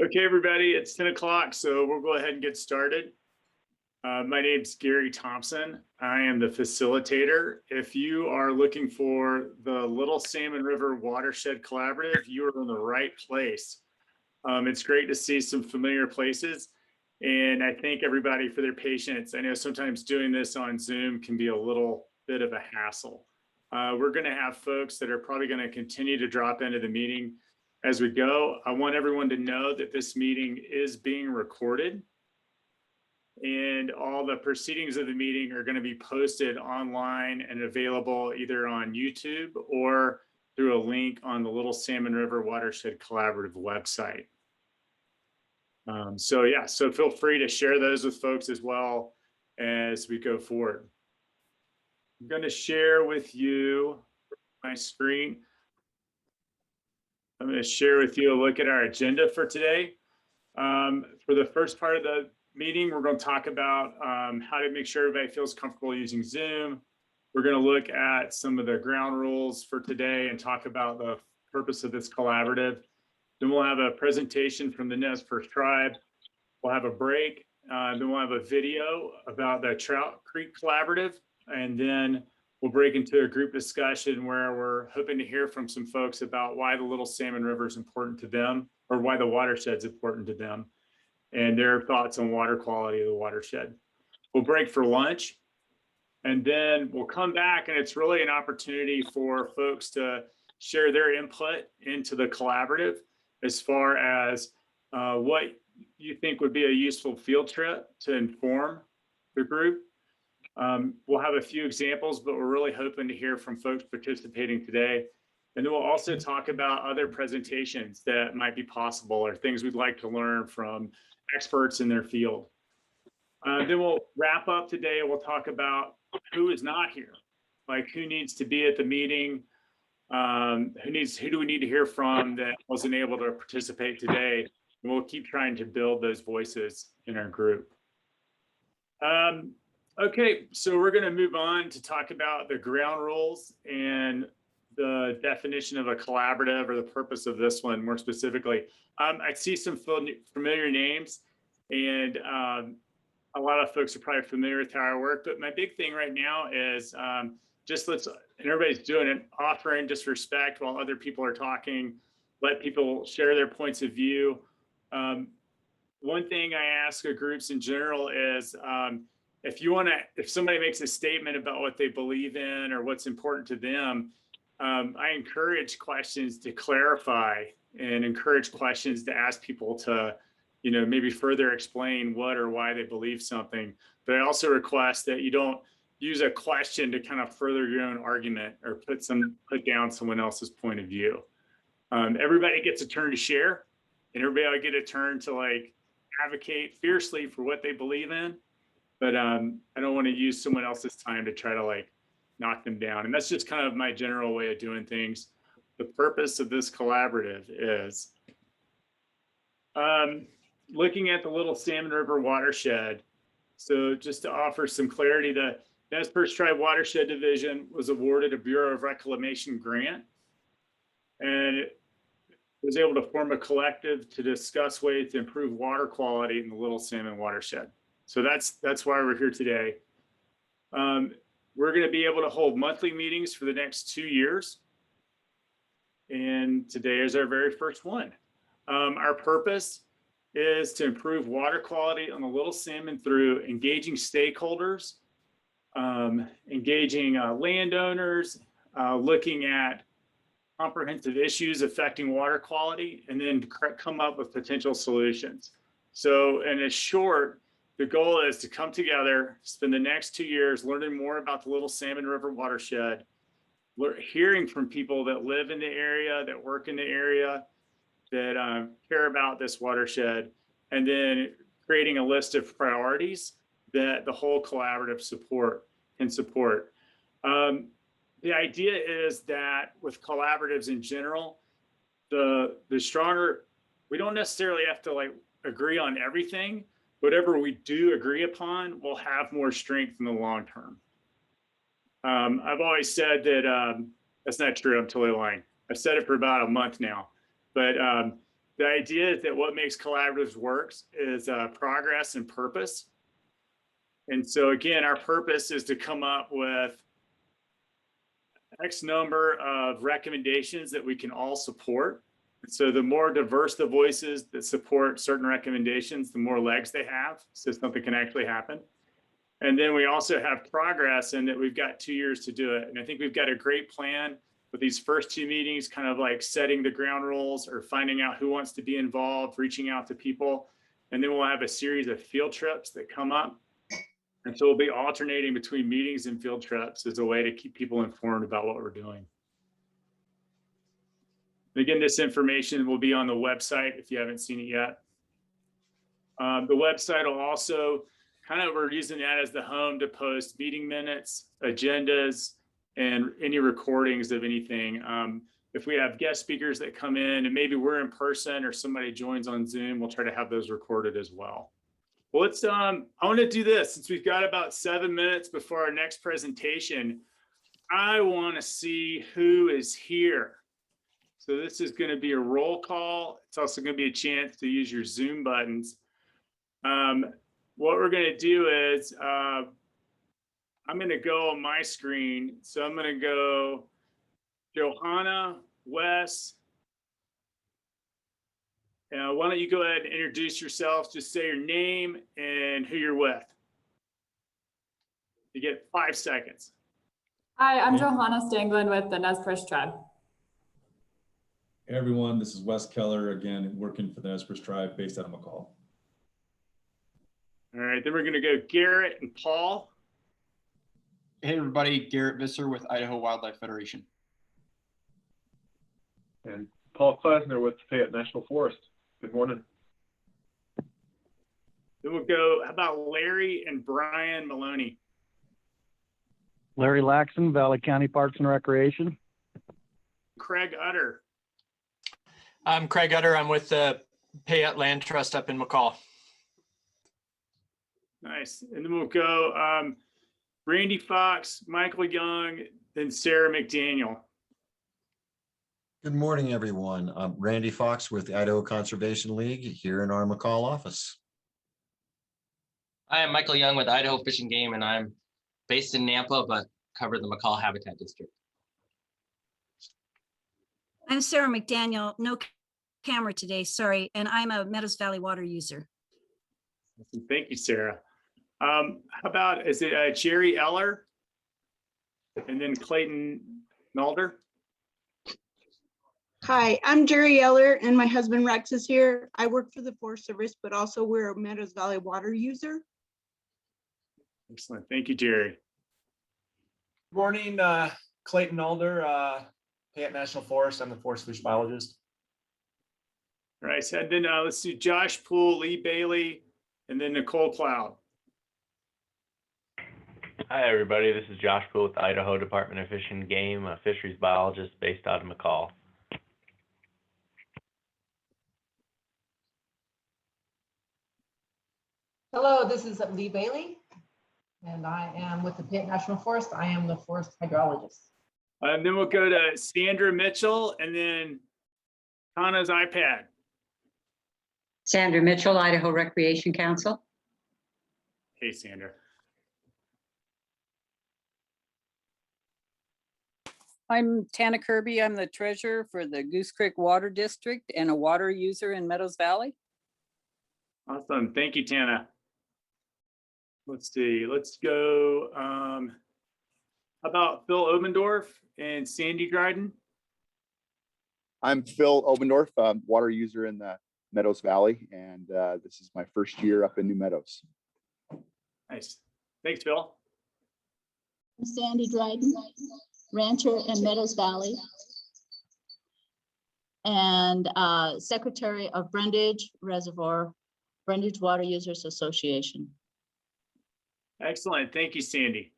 Okay, everybody, it's 10 o'clock, so we'll go ahead and get started. My name's Gary Thompson. I am the facilitator. If you are looking for the Little Salmon River Watershed Collaborative, you are in the right place. It's great to see some familiar places, and I thank everybody for their patience. I know sometimes doing this on Zoom can be a little bit of a hassle. We're going to have folks that are probably going to continue to drop into the meeting as we go. I want everyone to know that this meeting is being recorded, and all the proceedings of the meeting are going to be posted online and available either on YouTube or through a link on the Little Salmon River Watershed Collaborative website. So feel free to share those with folks as well as we go forward. I'm going to share with you my screen. I'm going to share with you a look at our agenda for today. For the first part of the meeting, we're going to talk about how to make sure everybody feels comfortable using Zoom. We're going to look at some of the ground rules for today and talk about the purpose of this collaborative. Then we'll have a presentation from the Nez Perce Tribe. We'll have a break. Then we'll have a video about the Trout Creek Collaborative. And then we'll break into a group discussion where we're hoping to hear from some folks about why the Little Salmon River is important to them, or why the watershed is important to them, and their thoughts on water quality of the watershed. We'll break for lunch, and then we'll come back, and it's really an opportunity for folks to share their input into the collaborative as far as what you think would be a useful field trip to inform the group. We'll have a few examples, but we're really hoping to hear from folks participating today. And then we'll also talk about other presentations that might be possible or things we'd like to learn from experts in their field. Then we'll wrap up today. We'll talk about who is not here, like who needs to be at the meeting, who do we need to hear from that wasn't able to participate today. And we'll keep trying to build those voices in our group. Okay, so we're going to move on to talk about the ground rules and the definition of a collaborative, or the purpose of this one more specifically. I see some familiar names, and a lot of folks are probably familiar with how I work, but my big thing right now is and everybody's doing it, offering just respect while other people are talking, let people share their points of view. One thing I ask of groups in general is, if somebody makes a statement about what they believe in or what's important to them, I encourage questions to clarify and encourage questions to ask people to, maybe further explain what or why they believe something. But I also request that you don't use a question to kind of further your own argument or put down someone else's point of view. Everybody gets a turn to share, and everybody will get a turn to advocate fiercely for what they believe in. But I don't want to use someone else's time to try to knock them down. And that's just kind of my general way of doing things. The purpose of this collaborative is looking at the Little Salmon River Watershed. So just to offer some clarity, the Nez Perce Tribe Watershed Division was awarded a Bureau of Reclamation grant, and it was able to form a collective to discuss ways to improve water quality in the Little Salmon watershed. So that's why we're here today. We're going to be able to hold monthly meetings for the next 2 years. And today is our very first one. Our purpose is to improve water quality on the Little Salmon through engaging stakeholders, engaging landowners, looking at comprehensive issues affecting water quality, and then come up with potential solutions. So in short, the goal is to come together, spend the next 2 years learning more about the Little Salmon River watershed, hearing from people that live in the area, that work in the area, that care about this watershed, and then creating a list of priorities that the whole collaborative can support. The idea is that with collaboratives in general, the stronger, we don't necessarily have to agree on everything. Whatever we do agree upon will have more strength in the long term. I've always said that that's not true. I'm totally lying. I've said it for about a month now, but The idea is that what makes collaboratives works is progress and purpose. And so again, our purpose is to come up with X number of recommendations that we can all support. And so the more diverse the voices that support certain recommendations, the more legs they have, so something can actually happen. And then we also have progress in that we've got 2 years to do it. And I think we've got a great plan with these first 2 meetings, kind of like setting the ground rules or finding out who wants to be involved, reaching out to people. And then we'll have a series of field trips that come up. And so we'll be alternating between meetings and field trips as a way to keep people informed about what we're doing. And again, this information will be on the website if you haven't seen it yet. The website will also we're using that as the home to post meeting minutes, agendas, and any recordings of anything. If we have guest speakers that come in and maybe we're in person or somebody joins on Zoom, we'll try to have those recorded as well. Well, let's, I want to do this since we've got about 7 minutes before our next presentation. I want to see who is here. So this is going to be a roll call. It's also going to be a chance to use your Zoom buttons. What we're going to do is I'm going to go on my screen. So I'm going to go Johanna, Wes. Why don't you go ahead and introduce yourself? Just say your name and who you're with. You get 5 seconds. Hi, I'm Johanna Stanglin with the Nez Perce Tribe. Hey everyone, this is Wes Keller, again, working for the Nez Perce Tribe based out of McCall. All right, then we're going to go Garrett and Paul. Hey everybody, Garrett Visser with Idaho Wildlife Federation. And Paul Klasner with Fayette National Forest. Good morning. Then we'll go, how about Larry and Brian Maloney? Larry Laxon, Valley County Parks and Recreation. Craig Utter. I'm Craig Utter. I'm with the Payette Land Trust up in McCall. Nice. And then we'll go Randy Fox, Michael Young, then Sarah McDaniel. Good morning, everyone. I'm Randy Fox with the Idaho Conservation League here in our McCall office. I am Michael Young with Idaho Fish and Game, and I'm based in Nampa, but cover the McCall Habitat District. I'm Sarah McDaniel, no camera today, sorry, and I'm a Meadows Valley water user. Thank you, Sarah. How about, is it Jerry Eller and then Clayton Nalder? Hi, I'm Jerry Eller and my husband Rex is here. I work for the Forest Service, but also we're a Meadows Valley water user. Excellent. Thank you, Jerry. Good morning, Clayton Alder, Payette National Forest. I'm the forest fish biologist. All right, so then let's do Josh Poole, Lee Bailey, and then Nicole Cloud. Hi, everybody. This is Josh Poole with the Idaho Department of Fish and Game, a fisheries biologist based out of McCall. Hello, this is Lee Bailey, and I am with the Payette National Forest. I am the forest hydrologist. And then we'll go to Sandra Mitchell and then Hannah's iPad. Sandra Mitchell, Idaho Recreation Council. Hey, Sandra. I'm Tana Kirby. I'm the treasurer for the Goose Creek Water District and a water user in Meadows Valley. Awesome. Thank you, Tana. Let's see. Let's go. How about Phil Obendorf and Sandy Dryden? I'm Phil Obendorf, water user in the Meadows Valley, and this is my first year up in New Meadows. Nice. Thanks, Phil. I'm Sandy Dryden, rancher in Meadows Valley, and secretary of Brundage Reservoir, Brundage Water Users Association. Excellent. Thank you, Sandy.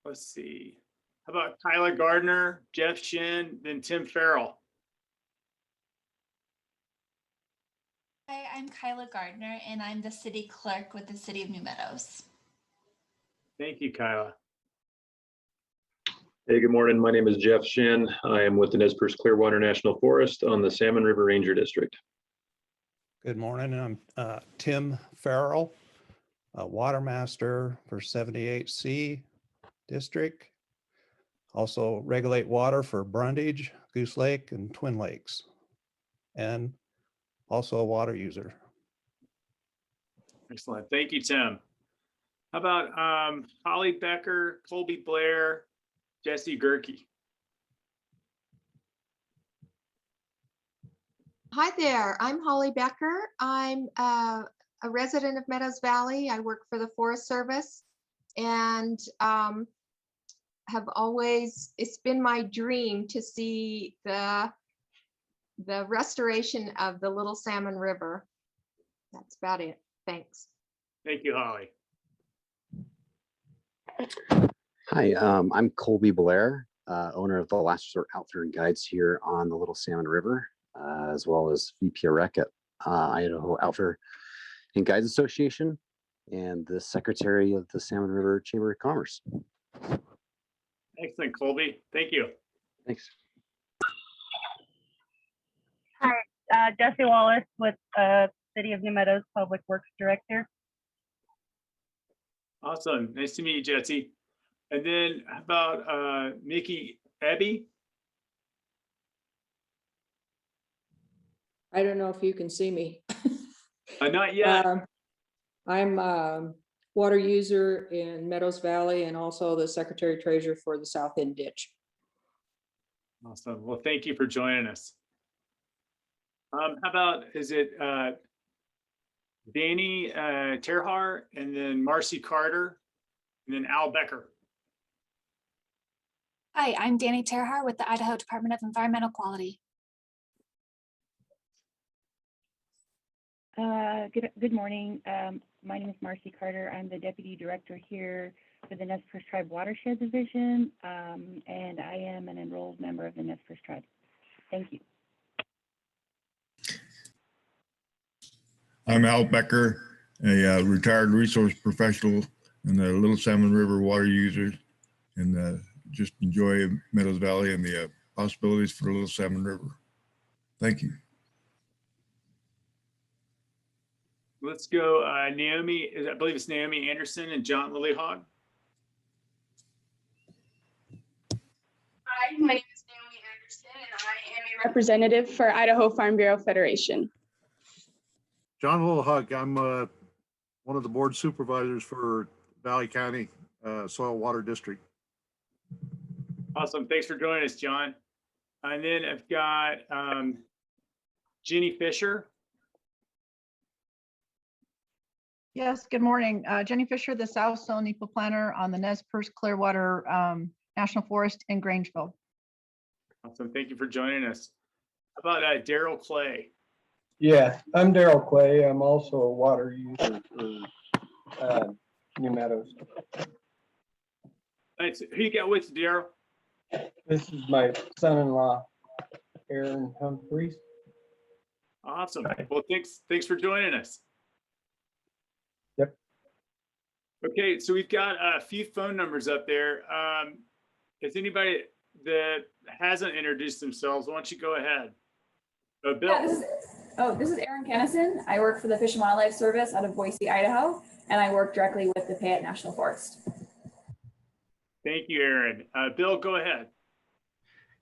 Let's see. How about Kyla Gardner, Jeff Shin, then Tim Farrell? Hi, I'm Kyla Gardner, and I'm the city clerk with the City of New Meadows. Thank you, Kyla. Hey, good morning. My name is Jeff Shin. I am with the Nez Perce Clearwater National Forest on the Salmon River Ranger District. Good morning. I'm Tim Farrell, a water master for 78C District. Also regulate water for Brundage, Goose Lake, and Twin Lakes. And also a water user. Excellent. Thank you, Tim. How about Holly Becker, Colby Blair, Jesse Gerke? Hi there, I'm Holly Becker. I'm a resident of Meadows Valley. I work for the Forest Service and have always, it's been my dream to see the restoration of the Little Salmon River. That's about it. Thanks. Thank you, Holly. Hi, I'm Colby Blair, owner of the Last Resort Outfitter and Guides here on the Little Salmon River, as well as VP of Rec at Idaho Outfitter and Guides Association, and the Secretary of the Salmon River Chamber of Commerce. Excellent, Colby. Thank you. Thanks. Hi, Jesse Wallace with City of New Meadows Public Works Director. Awesome. Nice to meet you, Jesse. And then how about Mickey Ebby? I don't know if you can see me. Not yet. I'm water user in Meadows Valley and also the Secretary Treasurer for the South End Ditch. Awesome. Well, thank you for joining us. How about, is it Danny Terhar and then Marcy Carter and then Al Becker? Hi, I'm Danny Terhar with the Idaho Department of Environmental Quality. Good morning. My name is Marcy Carter. I'm the Deputy Director here for the Nez Perce Tribe Watershed Division, and I am an enrolled member of the Nez Perce Tribe. Thank you. I'm Al Becker, a retired resource professional and the Little Salmon River water user, and just enjoy Meadows Valley and the possibilities for the Little Salmon River. Thank you. Let's go Naomi, I believe it's Naomi Anderson and John Lillyhog. Hi, my name is Naomi Anderson and I am a representative for Idaho Farm Bureau Federation. John Lilhug, I'm one of the board supervisors for Valley County Soil Water District. Awesome. Thanks for joining us, John. And then I've got Jenny Fisher. Yes, good morning. Jenny Fisher, the South Zone Eco Planner on the Nez Perce Clearwater National Forest in Grangeville. Awesome. Thank you for joining us. How about Daryl Clay? Yeah, I'm Daryl Clay. I'm also a water user for New Meadows. Thanks. Who you got with you, Daryl? This is my son-in-law, Aaron Humphreys. Awesome. Well, thanks for joining us. Yep. Okay, so we've got a few phone numbers up there. If anybody that hasn't introduced themselves, why don't you go ahead? Bill. Yeah, this is Erin Kennison. I work for the Fish and Wildlife Service out of Boise, Idaho, and I work directly with the Payette National Forest. Thank you, Aaron. Bill, go ahead.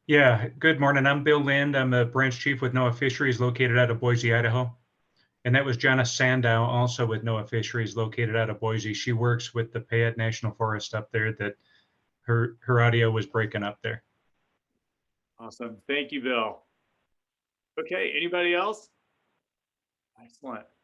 Yeah, good morning. I'm Bill Lind. I'm a branch chief with NOAA Fisheries located out of Boise, Idaho. And that was Janice Sandow, also with NOAA Fisheries located out of Boise. She works with the Payette National Forest up there that her audio was breaking up there. Awesome. Thank you, Bill. Okay, anybody else? Excellent.